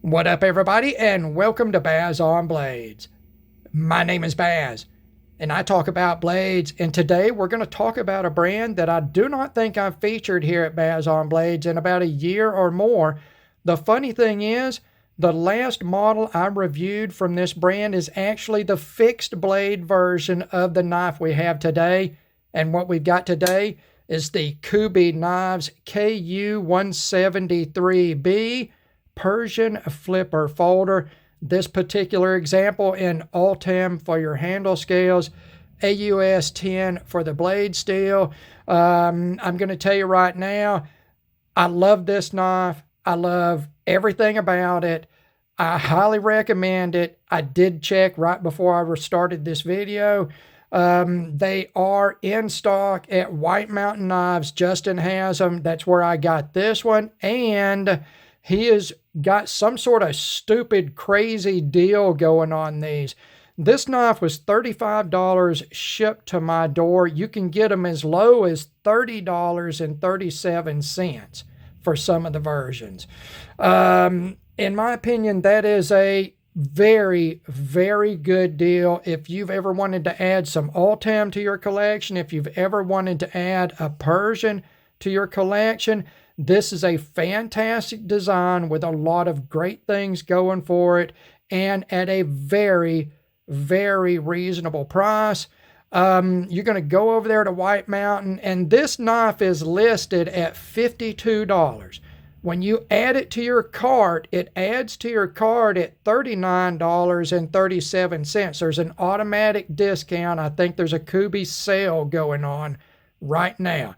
What up, everybody, and welcome to Baz on Blades. My name is Baz, and I talk about blades, and today we're going to talk about a brand that I do not think I've featured here at Baz on Blades in about a year or more. The funny thing is, the last model I reviewed from this brand is actually the fixed blade version of the knife we have today, and what we've got today is the Kubey Knives KU173B Persian flipper folder. This particular example in Ultem for your handle scales, AUS 10 for the blade steel. I'm going to tell you right now, I love this knife. I love everything about it. I highly recommend it. I did check right before I started this video. They are in stock at White Mountain Knives. Justin has them. That's where I got this one. And he has got some sort of stupid, crazy deal going on these. This knife was $35 shipped to my door. You can get them as low as $30.37 for some of the versions. In my opinion, that is a very, very good deal. If you've ever wanted to add some Ultem to your collection, if you've ever wanted to add a Persian to your collection, this is a fantastic design with a lot of great things going for it and at a very, very reasonable price. You're going to go over there to White Mountain, and this knife is listed at $52. When you add it to your cart, it adds to your cart at $39.37. There's an automatic discount. I think there's a Kubey sale going on right now.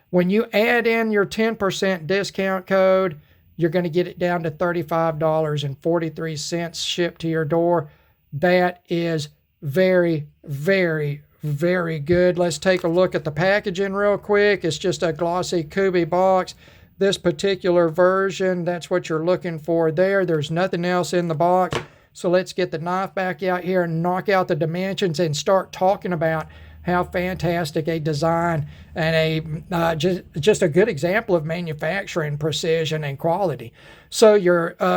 When you add in your 10% discount code, you're going to get it down to $35.43 shipped to your door. That is very, very, very good. Let's take a look at the packaging real quick. It's just a glossy Kubey box. This particular version, that's what you're looking for there. There's nothing else in the box. So let's get the knife back out here and knock out the dimensions and start talking about how fantastic a design and just a good example of manufacturing precision and quality. So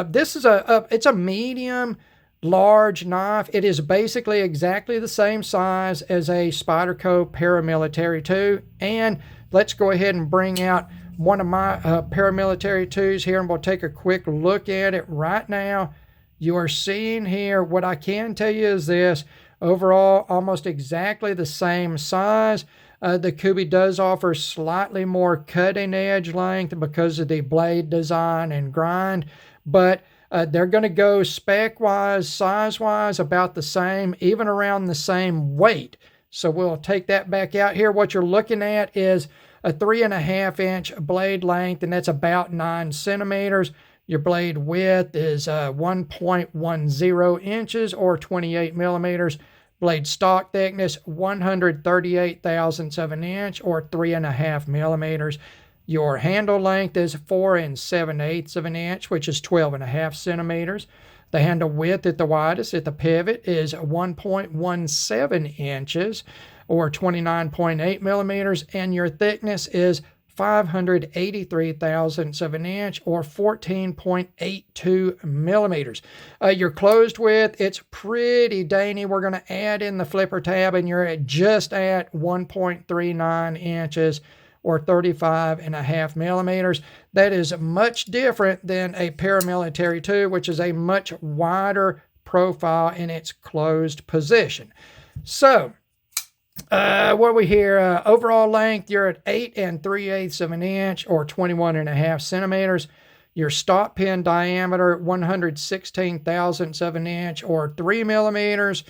this is it's a medium large knife. It is basically exactly the same size as a Spyderco Paramilitary 2. And let's go ahead and bring out one of my Paramilitary 2s here, and we'll take a quick look at it right now. You are seeing here, what I can tell you is this: overall, almost exactly the same size. The Kubey does offer slightly more cutting edge length because of the blade design and grind, but they're going to go spec-wise, size-wise, about the same, even around the same weight. So we'll take that back out here. What you're looking at is a 3.5-inch blade length, and that's about 9 centimeters. Your blade width is 1.10 inches or 28 millimeters. Blade stock thickness, 138 thousandths of an inch or 3.5 millimeters. Your handle length is 4 7/8 of an inch, which is 12.5 centimeters. The handle width at the widest at the pivot is 1.17 inches or 29.8 millimeters. And your thickness is 583 thousandths of an inch or 14.82 millimeters. Your closed width, it's pretty dainty. We're going to add in the flipper tab, and you're just at 1.39 inches or 35.5 millimeters. That is much different than a Paramilitary 2, which is a much wider profile in its closed position. So, what are we here? Overall length, you're at 8 3/8 of an inch or 21.5 centimeters. Your stop pin diameter, 116 thousandths of an inch or 3 millimeters.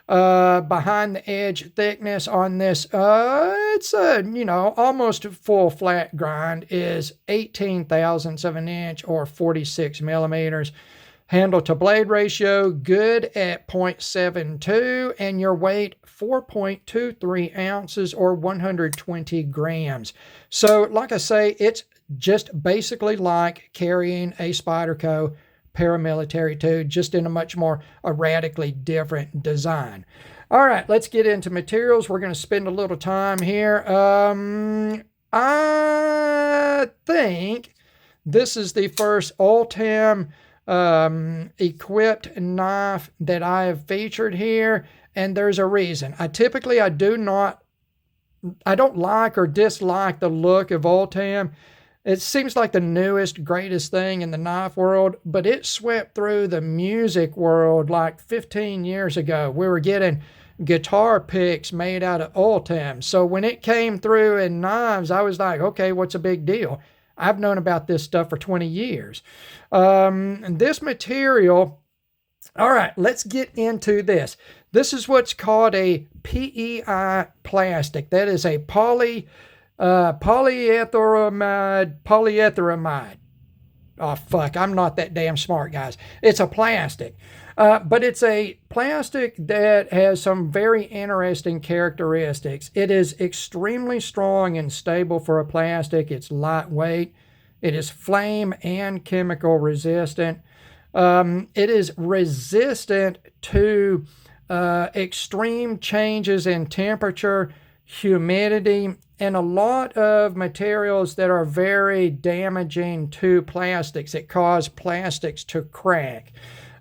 Behind the edge thickness on this, it's almost full flat grind, is 18 thousandths of an inch or 46 millimeters. Handle to blade ratio, good at 0.72, and your weight, 4.23 ounces or 120 grams. So, like I say, it's just basically like carrying a Spyderco Paramilitary 2, just in a much more radically different design. All right, let's get into materials. We're going to spend a little time here. I think this is the first Ultem equipped knife that I have featured here, and there's a reason. I don't like or dislike the look of Ultem. It seems like the newest, greatest thing in the knife world, but it swept through the music world like 15 years ago. We were getting guitar picks made out of Ultem. So when it came through in knives, I was like, okay, what's a big deal? I've known about this stuff for 20 years. And this material, all right, let's get into this. This is what's called a PEI plastic. That is a polyethyramide. Oh, fuck, I'm not that damn smart, guys. It's a plastic. But it's a plastic that has some very interesting characteristics. It is extremely strong and stable for a plastic. It's lightweight. It is flame and chemical resistant. It is resistant to extreme changes in temperature, humidity, and a lot of materials that are very damaging to plastics. It causes plastics to crack.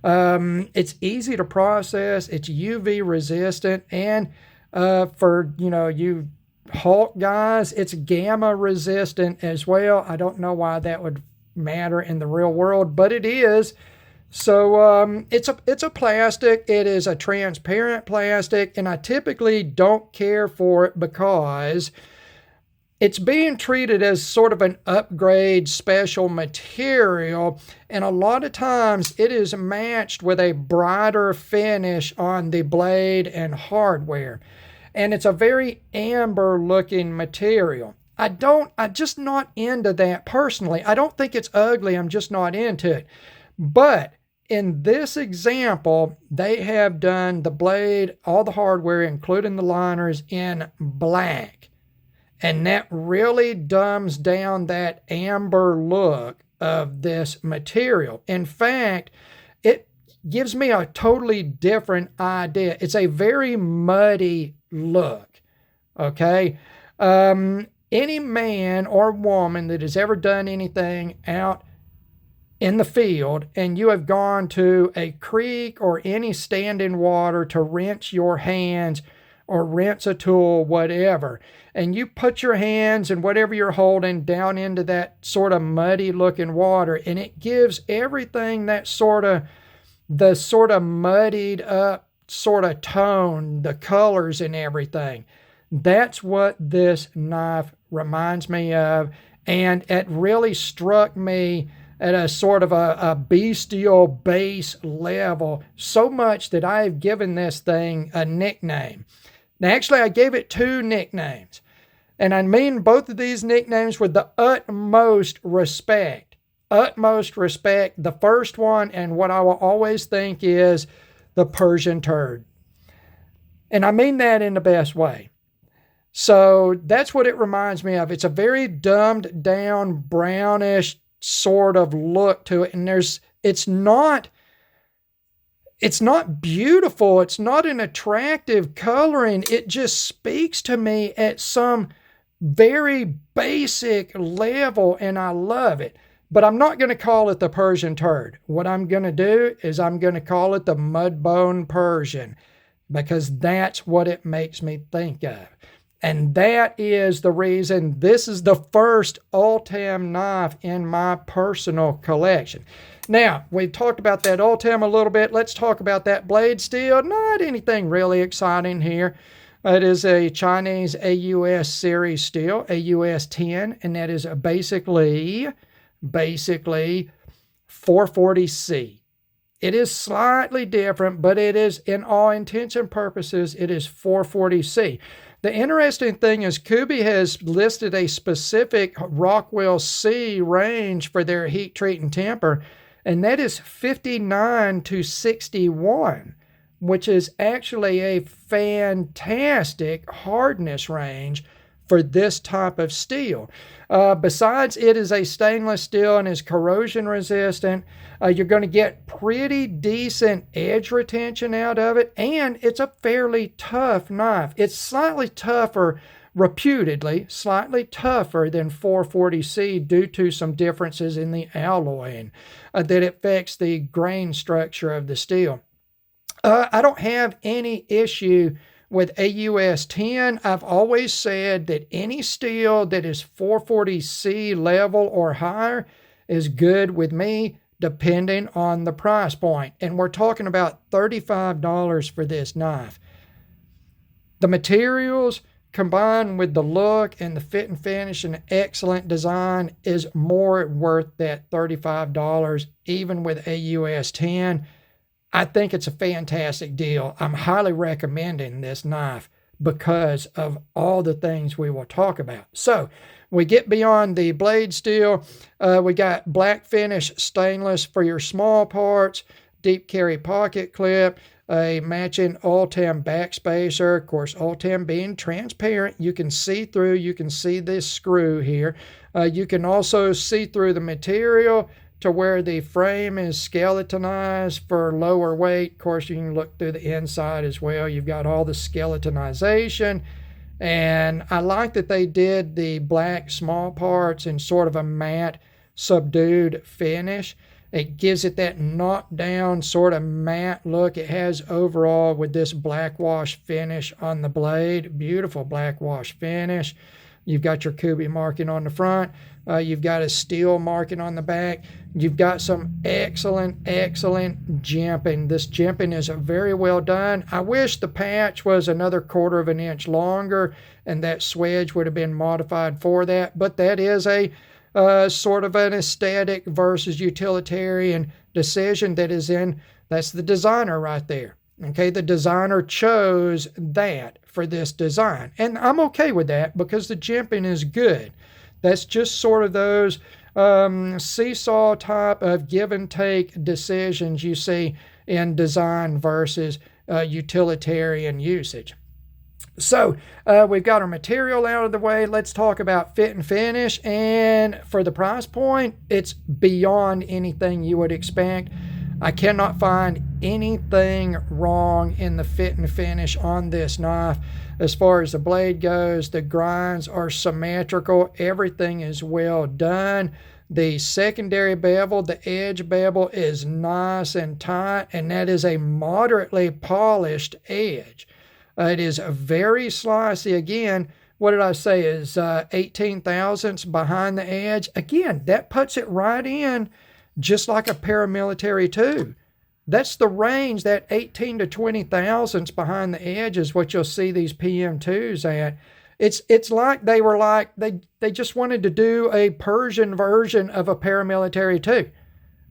It's easy to process. It's UV resistant, and for you Hulk guys, it's gamma resistant as well. I don't know why that would matter in the real world, but it is. So it's a plastic. It is a transparent plastic, and I typically don't care for it because it's being treated as sort of an upgrade special material, and a lot of times it is matched with a brighter finish on the blade and hardware. And it's a very amber looking material. I'm just not into that personally. I don't think it's ugly. I'm just not into it. But in this example, they have done the blade, all the hardware, including the liners, in black. And that really dumbs down that amber look of this material. In fact, it gives me a totally different idea. It's a very muddy look, okay? Any man or woman that has ever done anything out in the field and you have gone to a creek or any standing water to rinse your hands or rinse a tool, whatever, and you put your hands and whatever you're holding down into that sort of muddy looking water, and it gives everything that sort of muddied up sort of tone, the colors and everything. That's what this knife reminds me of, and it really struck me at a sort of a bestial base level, so much that I have given this thing a nickname. Now, actually, I gave it 2 nicknames, and I mean both of these nicknames with the utmost respect. Utmost respect. The first one, and what I will always think, is the Persian turd. And I mean that in the best way. So that's what it reminds me of. It's a very dumbed down, brownish sort of look to it, and it's not beautiful. It's not an attractive coloring. It just speaks to me at some very basic level, and I love it. But I'm not going to call it the Persian turd. What I'm going to do is I'm going to call it the Mudbone Persian, because that's what it makes me think of. And that is the reason this is the first Ultem knife in my personal collection. Now, we've talked about that Ultem a little bit. Let's talk about that blade steel. Not anything really exciting here. It is a Chinese AUS series steel, AUS 10, and that is basically 440C. It is slightly different, but it is, in all intents and purposes, it is 440C. The interesting thing is Kubey has listed a specific Rockwell C range for their heat, treat, and temper, and that is 59 to 61, which is actually a fantastic hardness range for this type of steel. Besides, it is a stainless steel and is corrosion resistant. You're going to get pretty decent edge retention out of it, and it's a fairly tough knife. It's slightly tougher reputedly slightly tougher than 440C due to some differences in the alloying that affects the grain structure of the steel. I don't have any issue with AUS 10. I've always said that any steel that is 440C level or higher is good with me, depending on the price point. And we're talking about $35 for this knife. The materials combined with the look and the fit and finish and excellent design is more worth that $35, even with AUS 10. I think it's a fantastic deal. I'm highly recommending this knife because of all the things we will talk about. So we get beyond the blade steel. We got black finish stainless for your small parts, deep carry pocket clip, a matching Ultem backspacer. Of course, Ultem being transparent, you can see through. You can see this screw here. You can also see through the material to where the frame is skeletonized for lower weight. Of course, you can look through the inside as well. You've got all the skeletonization. And I like that they did the black small parts in sort of a matte, subdued finish. It gives it that knocked down sort of matte look it has overall with this black wash finish on the blade. Beautiful black wash finish. You've got your Kubey marking on the front. You've got a steel marking on the back. You've got some excellent jimping. This jimping is very well done. I wish the patch was another 1/4 of an inch longer and that swedge would have been modified for that. But that is a sort of an aesthetic versus utilitarian decision that's the designer right there. Okay, the designer chose that for this design. And I'm okay with that because the jimping is good. That's just sort of those seesaw type of give and take decisions you see in design versus utilitarian usage. So we've got our material out of the way. Let's talk about fit and finish. And for the price point, it's beyond anything you would expect. I cannot find anything wrong in the fit and finish on this knife. As far as the blade goes, the grinds are symmetrical. Everything is well done. The secondary bevel, the edge bevel, is nice and tight, and that is a moderately polished edge. It is very slicey. Again, what did I say is 18 thousandths behind the edge. Again, that puts it right in just like a paramilitary 2. That's the range, that 18 to 20 thousandths behind the edge is what you'll see these PM2s at. It's like they just wanted to do a Persian version of a paramilitary 2.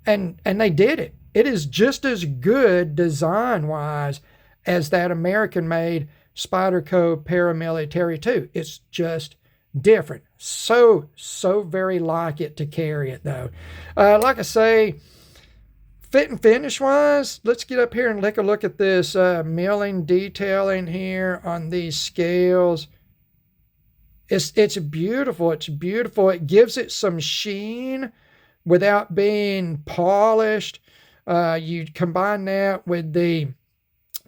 And they did it. It is just as good design-wise as that American-made Spyderco paramilitary 2. It's just different. So very like it to carry it though. Like I say, fit and finish wise, let's get up here and take a look at this milling detailing here on these scales. It's beautiful. It's beautiful. It gives it some sheen without being polished. You combine that with the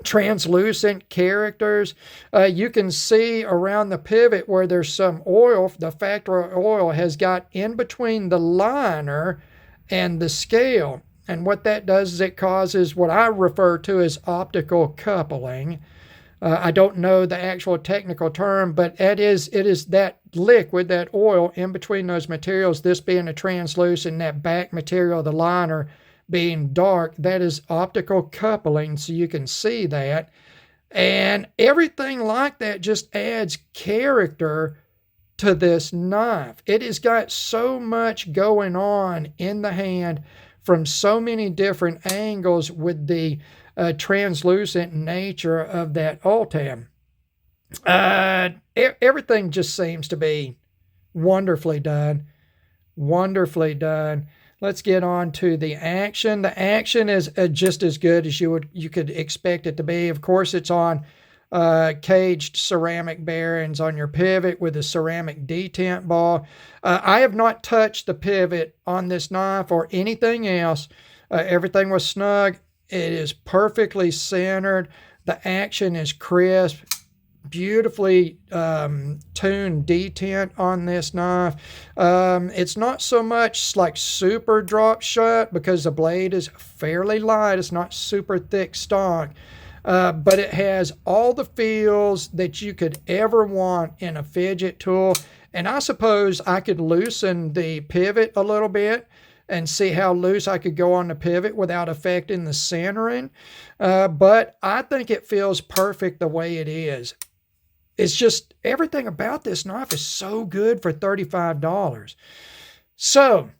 translucent characters. You can see around the pivot where there's some oil. The factory oil has got in between the liner and the scale. And what that does is it causes what I refer to as optical coupling. I don't know the actual technical term, but it is that liquid, that oil in between those materials, this being a translucent, that back material, the liner, being dark, that is optical coupling, so you can see that. And everything like that just adds character to this knife. It has got so much going on in the hand from so many different angles with the translucent nature of that Ultem. Everything just seems to be wonderfully done. Wonderfully done. Let's get on to the action. The action is just as good as you could expect it to be. Of course, it's on caged ceramic bearings on your pivot with a ceramic detent ball. I have not touched the pivot on this knife or anything else. Everything was snug. It is perfectly centered. The action is crisp. beautifully tuned detent on this knife. It's not so much like super drop shut because the blade is fairly light. It's not super thick stock. But it has all the feels that you could ever want in a fidget tool. And I suppose I could loosen the pivot a little bit and see how loose I could go on the pivot without affecting the centering. But I think it feels perfect the way it is. It's just everything about this knife is so good for $35. So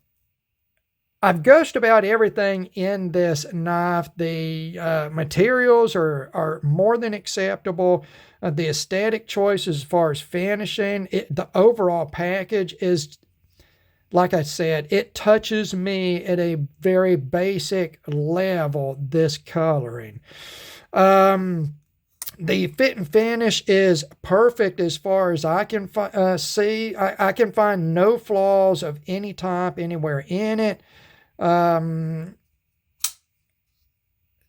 I've gushed about everything in this knife. The materials are more than acceptable. The aesthetic choice as far as finishing, the overall package is, like I said, it touches me at a very basic level, this coloring. The fit and finish is perfect as far as I can see. I can find no flaws of any type anywhere in it.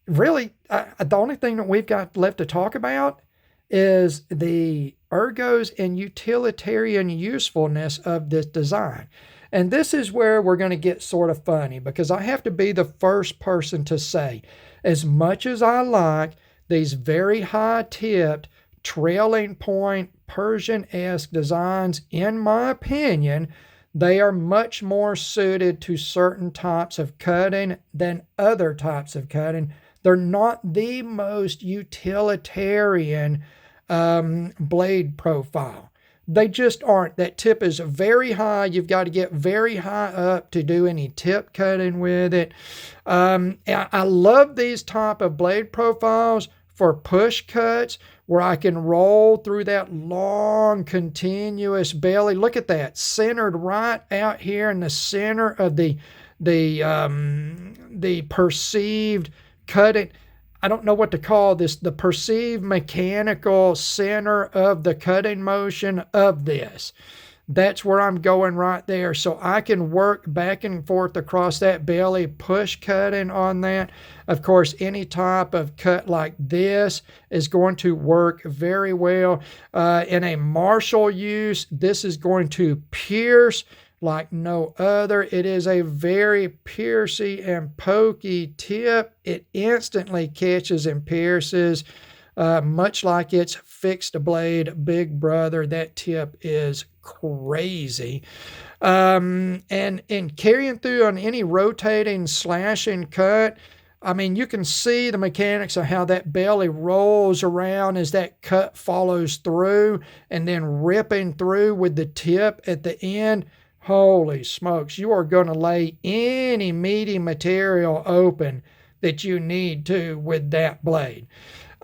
Really, the only thing that we've got left to talk about is the ergos and utilitarian usefulness of this design. And this is where we're going to get sort of funny, because I have to be the first person to say, as much as I like these very high-tipped, trailing point, Persian-esque designs, in my opinion, they are much more suited to certain types of cutting than other types of cutting. They're not the most utilitarian blade profile. They just aren't. That tip is very high. You've got to get very high up to do any tip cutting with it. I love these type of blade profiles for push cuts where I can roll through that long, continuous belly. Look at that, centered right out here in the center of the perceived cutting. I don't know what to call this, the perceived mechanical center of the cutting motion of this. That's where I'm going right there. So I can work back and forth across that belly, push cutting on that. Of course, any type of cut like this is going to work very well. In a martial use, this is going to pierce like no other. It is a very piercy and pokey tip. It instantly catches and pierces, much like its fixed blade big brother. That tip is crazy. And in carrying through on any rotating, slashing cut, I mean, you can see the mechanics of how that belly rolls around as that cut follows through, and then ripping through with the tip at the end. Holy smokes, you are going to lay any meaty material open that you need to with that blade.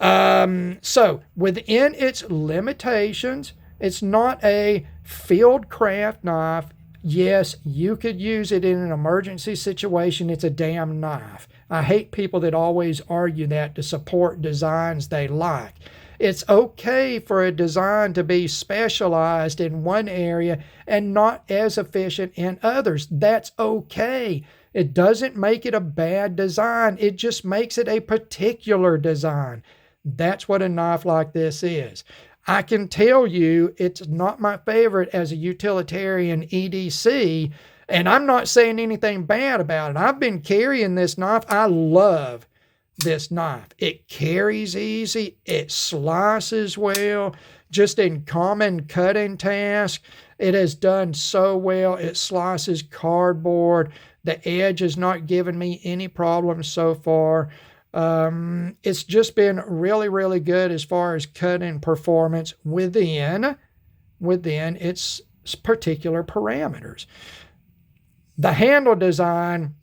So within its limitations, it's not a field craft knife. Yes, you could use it in an emergency situation. It's a damn knife. I hate people that always argue that to support designs they like. It's okay for a design to be specialized in one area and not as efficient in others. That's okay. It doesn't make it a bad design. It just makes it a particular design. That's what a knife like this is. I can tell you it's not my favorite as a utilitarian EDC, and I'm not saying anything bad about it. I've been carrying this knife. I love this knife. It carries easy. It slices well. Just in common cutting tasks, it has done so well. It slices cardboard. The edge has not given me any problems so far. It's just been really, really good as far as cutting performance within its particular parameters. The handle design,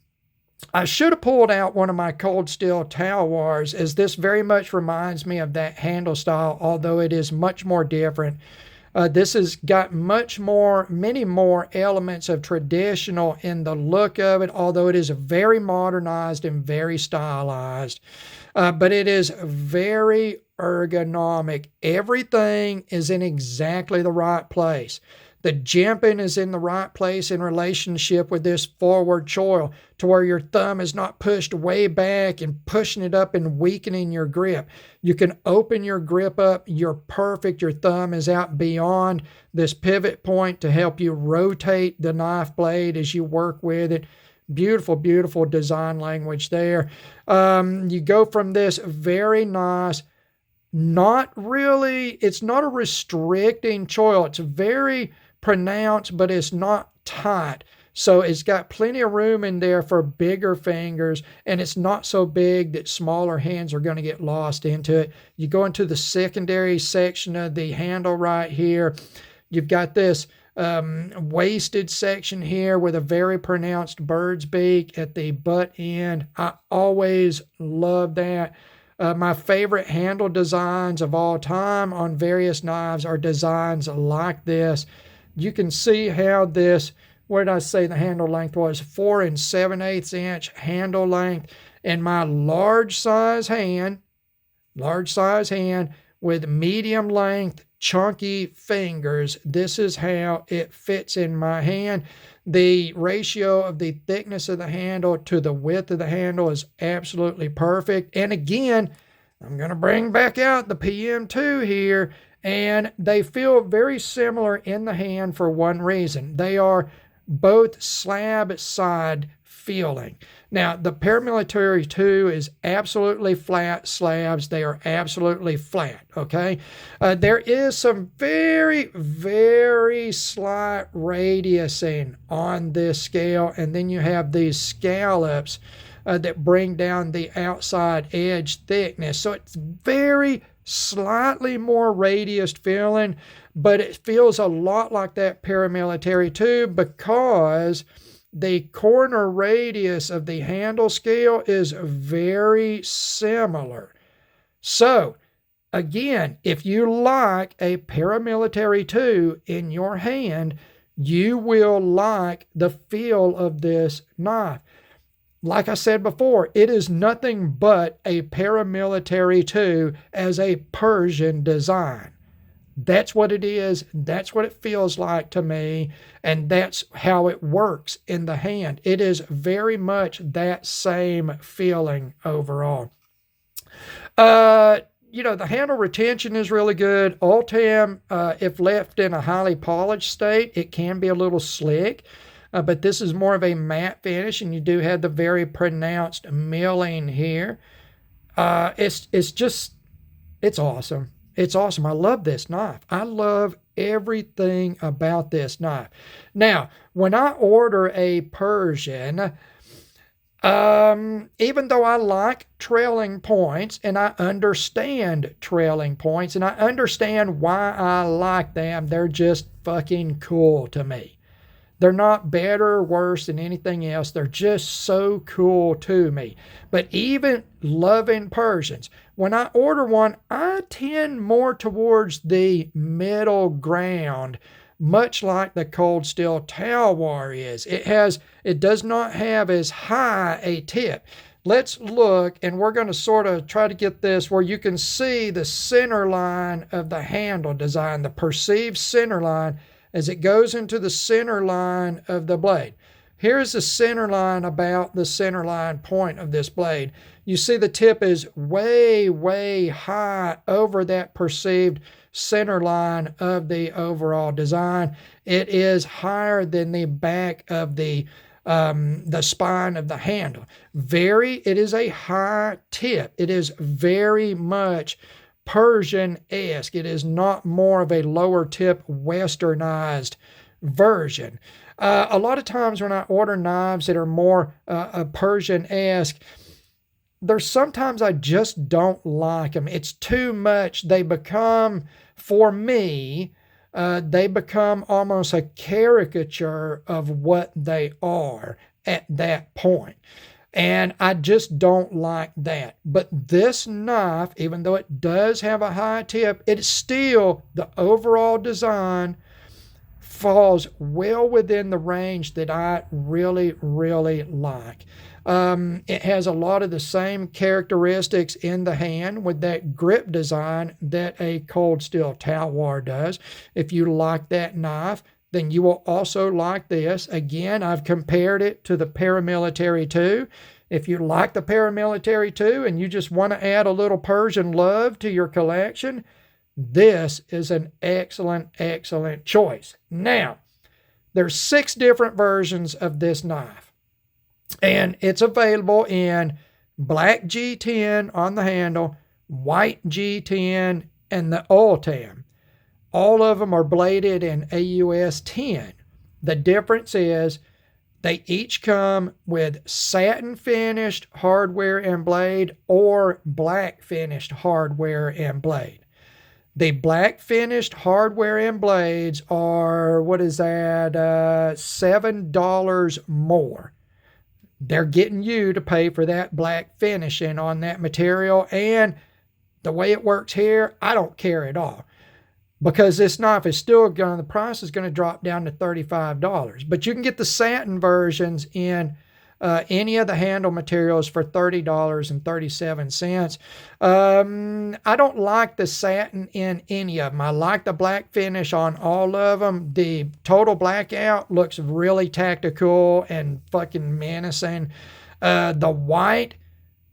I should have pulled out one of my cold steel Talwars, as this very much reminds me of that handle style, although it is much more different. This has got many more elements of traditional in the look of it, although it is very modernized and very stylized. But it is very ergonomic. Everything is in exactly the right place. The jimping is in the right place in relationship with this forward choil to where your thumb is not pushed way back and pushing it up and weakening your grip. You can open your grip up. You're perfect. Your thumb is out beyond this pivot point to help you rotate the knife blade as you work with it. Beautiful, beautiful design language there. You go from this very nice, it's not a restricting choil. It's very pronounced, but it's not tight. So it's got plenty of room in there for bigger fingers, and it's not so big that smaller hands are going to get lost into it. You go into the secondary section of the handle right here. You've got this wasted section here with a very pronounced bird's beak at the butt end. I always love that. My favorite handle designs of all time on various knives are designs like this. You can see how this, where did I say the handle length was? 4 7/8 inch handle length. And my large size hand with medium length, chunky fingers, this is how it fits in my hand. The ratio of the thickness of the handle to the width of the handle is absolutely perfect. And again, I'm going to bring back out the PM2 here, and they feel very similar in the hand for one reason. They are both slab side feeling. Now, the Paramilitary 2 is absolutely flat slabs. They are absolutely flat, okay? There is some very, very slight radiusing on this scale, and then you have these scallops that bring down the outside edge thickness. So it's very slightly more radiused feeling, but it feels a lot like that Paramilitary 2 because the corner radius of the handle scale is very similar. So, again, if you like a Paramilitary 2 in your hand, you will like the feel of this knife. Like I said before, it is nothing but a Paramilitary 2 as a Persian design. That's what it is. That's what it feels like to me. And that's how it works in the hand. It is very much that same feeling overall. The handle retention is really good. Ultem, if left in a highly polished state, it can be a little slick. But this is more of a matte finish, and you do have the very pronounced milling here. It's awesome. It's awesome. I love this knife. I love everything about this knife. Now, when I order a Persian, even though I like trailing points and I understand trailing points and I understand why I like them, they're just fucking cool to me. They're not better or worse than anything else. They're just so cool to me. But even loving Persians, when I order one, I tend more towards the middle ground, much like the cold steel Talwar is. It does not have as high a tip. Let's look, and we're going to sort of try to get this where you can see the center line of the handle design, the perceived center line, as it goes into the center line of the blade. Here's the center line, about the center line point of this blade. You see the tip is way, way high over that perceived center line of the overall design. It is higher than the back of the spine of the handle. It is a high tip. It is very much Persian-esque. It is not more of a lower tip westernized version. A lot of times when I order knives that are more Persian-esque, sometimes I just don't like them. It's too much. They become, for me, they become almost a caricature of what they are at that point. And I just don't like that. But this knife, even though it does have a high tip, it's still, the overall design falls well within the range that I really, really like. It has a lot of the same characteristics in the hand with that grip design that a cold steel Talwar does. If you like that knife, then you will also like this. Again, I've compared it to the Paramilitary 2. If you like the Paramilitary 2 and you just want to add a little Persian love to your collection, this is an excellent, excellent choice. Now, there's 6 different versions of this knife, and it's available in black G10 on the handle, white G10, and the Ultem. All of them are bladed in AUS 10. The difference is they each come with satin finished hardware and blade or black finished hardware and blade. The black finished hardware and blades are, what is that, $7 more. They're getting you to pay for that black finishing on that material. And the way it works here, I don't care at all, because this knife is still going, the price is going to drop down to $35. But you can get the satin versions in any of the handle materials for $30.37. I don't like the satin in any of them. I like the black finish on all of them. The total blackout looks really tactical and fucking menacing. The white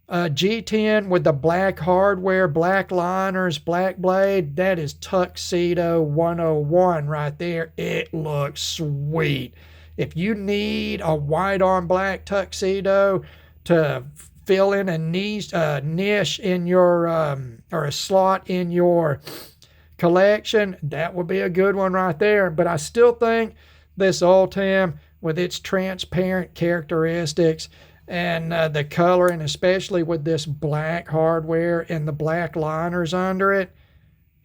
G10 with the black hardware, black liners, black blade, that is Tuxedo 101 right there. It looks sweet. If you need a white on black tuxedo to fill in a niche in your, or a slot in your collection, that would be a good one right there. But I still think this Ultem, with its transparent characteristics and the color, and especially with this black hardware and the black liners under it,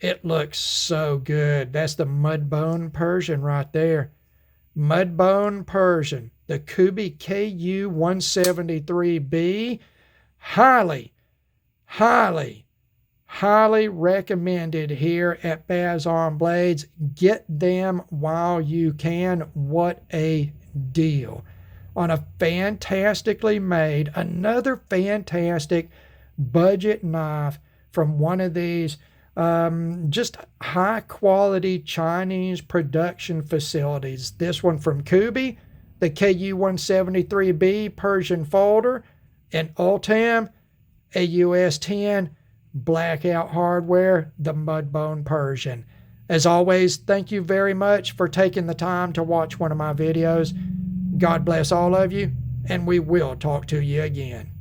it looks so good. That's the Mudbone Persian right there. Mudbone Persian, the Kubey KU173B. Highly, highly, highly recommended here at Baz on Blades. Get them while you can. What a deal on a fantastically made, another fantastic budget knife from one of these just high quality Chinese production facilities. This one from Kubey, the KU173B Persian folder, and Ultem AUS 10 blackout hardware, the Mudbone Persian. As always, thank you very much for taking the time to watch one of my videos. God bless all of you, and we will talk to you again.